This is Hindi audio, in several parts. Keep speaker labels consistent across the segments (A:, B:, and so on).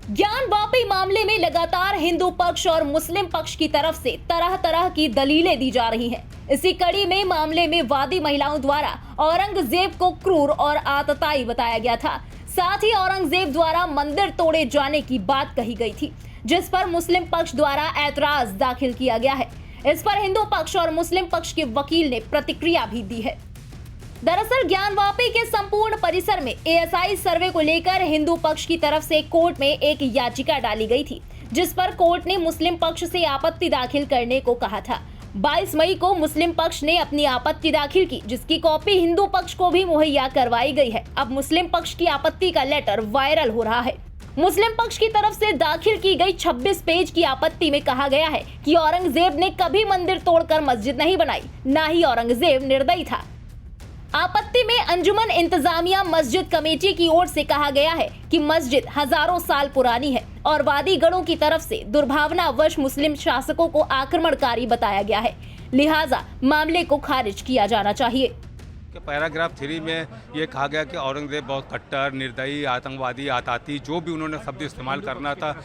A: ज्ञानवापी मामले में लगातार हिंदू पक्ष और मुस्लिम पक्ष की तरफ से तरह तरह की दलीलें दी जा रही हैं। इसी कड़ी में मामले में वादी महिलाओं द्वारा औरंगजेब को क्रूर और आतताई बताया गया था। साथ ही औरंगजेब द्वारा मंदिर तोड़े जाने की बात कही गई थी, जिस पर मुस्लिम पक्ष द्वारा ऐतराज दाखिल किया गया है। इस पर हिंदू पक्ष और मुस्लिम पक्ष के वकील ने प्रतिक्रिया भी दी है। दरअसल ज्ञानवापी के संपूर्ण परिसर में एएसआई सर्वे को लेकर हिंदू पक्ष की तरफ से कोर्ट में एक याचिका डाली गई थी, जिस पर कोर्ट ने मुस्लिम पक्ष से आपत्ति दाखिल करने को कहा था। 22 मई को मुस्लिम पक्ष ने अपनी आपत्ति दाखिल की, जिसकी कॉपी हिंदू पक्ष को भी मुहैया करवाई गई है। अब मुस्लिम पक्ष की आपत्ति का लेटर वायरल हो रहा है। मुस्लिम पक्ष की तरफ से दाखिल की गई 26 पेज की आपत्ति में कहा गया है कि औरंगजेब ने कभी मंदिर तोड़कर मस्जिद नहीं बनाई, न ही औरंगजेब निर्दयी था। आपत्ति में अंजुमन इंतजामिया मस्जिद कमेटी की ओर से कहा गया है कि मस्जिद हजारों साल पुरानी है और वादी गणों की तरफ से दुर्भावनावश मुस्लिम शासकों को आक्रमणकारी बताया गया है, लिहाजा मामले को खारिज किया जाना चाहिए।
B: पैराग्राफ 3 में ये कहा गया कि औरंगजेब बहुत कट्टर, निर्दयी, आतंकवादी, आताती, जो भी उन्होंने शब्द इस्तेमाल करना था।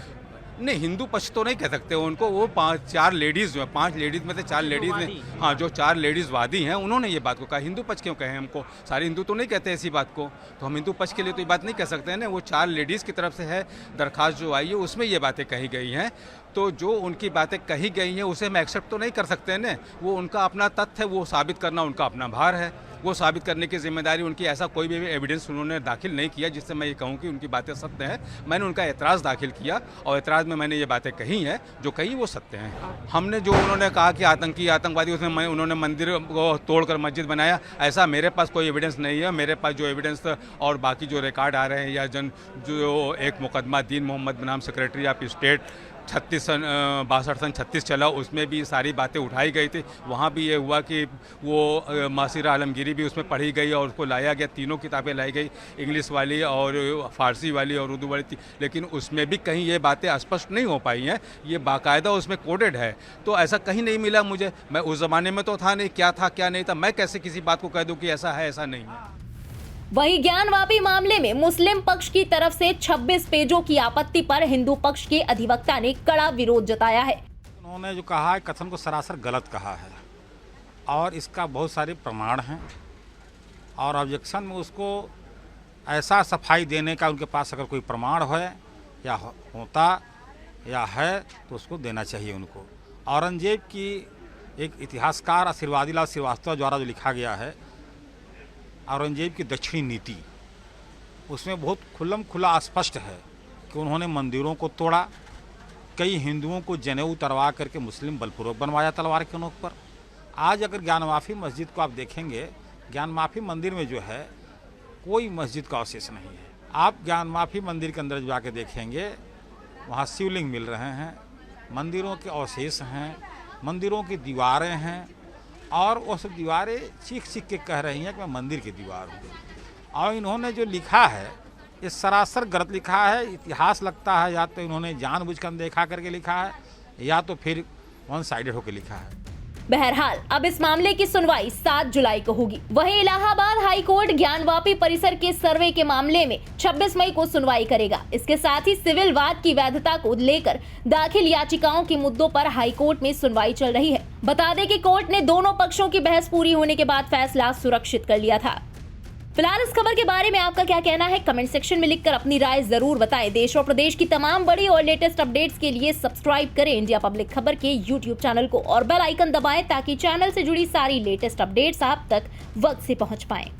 B: नहीं, हिंदू पक्ष तो नहीं कह सकते उनको। वो 5 लेडीज़ जो है, 5 लेडीज़ में से 4 लेडीज़ ने, हाँ, जो 4 लेडीज़ वादी हैं, उन्होंने ये बात को कहा। हिंदू पक्ष क्यों कहें हमको? सारे हिंदू तो नहीं कहते ऐसी बात को, तो हम हिंदू पक्ष के लिए तो ये बात नहीं कह सकते हैं ना। वो 4 लेडीज़ की तरफ से है दरख्वास्त जो आई है, उसमें ये बातें कही गई हैं। तो जो उनकी बातें कही गई हैं उसे हम एक्सेप्ट तो नहीं कर सकते हैं ना। वो उनका अपना तथ्य है, वो साबित करना उनका अपना भार है। वो साबित करने की जिम्मेदारी उनकी। ऐसा कोई भी एविडेंस उन्होंने दाखिल नहीं किया जिससे मैं ये कहूँ कि उनकी बातें सत्य हैं। मैंने उनका एतराज़ दाखिल किया और एतराज़ में मैंने ये बातें कही हैं, जो कही वो सत्य हैं। हमने जो उन्होंने कहा कि आतंकी, आतंकवादी, उसमें उन्होंने मंदिर को तोड़कर मस्जिद बनाया, ऐसा मेरे पास कोई एविडेंस नहीं है। मेरे पास जो एविडेंस और बाकी जो रिकॉर्ड आ रहे हैं या जो एक मुकदमा दीन मोहम्मद बनाम सेक्रेटरी ऑफ स्टेट 62 चला, उसमें भी सारी बातें उठाई गई थी। वहाँ भी ये हुआ कि वो मासिरा आलमगीरी भी उसमें पढ़ी गई और उसको लाया गया। तीनों किताबें लाई गई, इंग्लिश वाली और फारसी वाली और उर्दू वाली थी, लेकिन उसमें भी कहीं ये बातें स्पष्ट नहीं हो पाई हैं। ये बाकायदा उसमें कोडेड है, तो ऐसा कहीं नहीं मिला मुझे। मैं उस ज़माने में तो था नहीं, क्या था क्या नहीं था, मैं कैसे किसी बात को कह दूँ कि ऐसा है ऐसा नहीं है।
A: वहीं ज्ञानवापी मामले में मुस्लिम पक्ष की तरफ से 26 पेजों की आपत्ति पर हिंदू पक्ष के अधिवक्ता ने कड़ा विरोध जताया है।
C: उन्होंने जो कहा है, कथन को सरासर गलत कहा है और इसका बहुत सारे प्रमाण हैं और ऑब्जेक्शन में उसको ऐसा सफाई देने का उनके पास अगर कोई प्रमाण है या होता या है तो उसको देना चाहिए उनको। औरंगजेब की एक इतिहासकार आशीर्वादीलाल श्रीवास्तव द्वारा जो लिखा गया है औरंगजेब की दक्षिणी नीति, उसमें बहुत खुल्लम खुला स्पष्ट है कि उन्होंने मंदिरों को तोड़ा, कई हिंदुओं को जनेऊ उतरवा करके मुस्लिम बलपूर्वक बनवाया तलवार के नोक पर। आज अगर ज्ञानवापी मस्जिद को आप देखेंगे, ज्ञानवापी मंदिर में जो है कोई मस्जिद का अवशेष नहीं है। आप ज्ञानवापी मंदिर के अंदर जाके देखेंगे, वहाँ शिवलिंग मिल रहे हैं, मंदिरों के अवशेष हैं, मंदिरों की दीवारें हैं और वो सब दीवारें चीख चीख के कह रही हैं कि मैं मंदिर की दीवार हूँ। और इन्होंने जो लिखा है ये सरासर गलत लिखा है। इतिहास लगता है या तो इन्होंने जानबूझकर देखा करके लिखा है या तो फिर वन साइडेड होकर लिखा है।
A: बहरहाल अब इस मामले की सुनवाई 7 जुलाई को होगी। वहीं इलाहाबाद हाई कोर्ट ज्ञानवापी परिसर के सर्वे के मामले में 26 मई को सुनवाई करेगा। इसके साथ ही सिविल वाद की वैधता को लेकर दाखिल याचिकाओं के मुद्दों पर हाई कोर्ट में सुनवाई चल रही है। बता दें कि कोर्ट ने दोनों पक्षों की बहस पूरी होने के बाद फैसला सुरक्षित कर लिया था। फिलहाल इस खबर के बारे में आपका क्या कहना है, कमेंट सेक्शन में लिखकर अपनी राय जरूर बताएं। देश और प्रदेश की तमाम बड़ी और लेटेस्ट अपडेट्स के लिए सब्सक्राइब करें इंडिया पब्लिक खबर के YouTube चैनल को और बेल आइकन दबाएं ताकि चैनल से जुड़ी सारी लेटेस्ट अपडेट्स आप तक वक्त से पहुंच पाएं।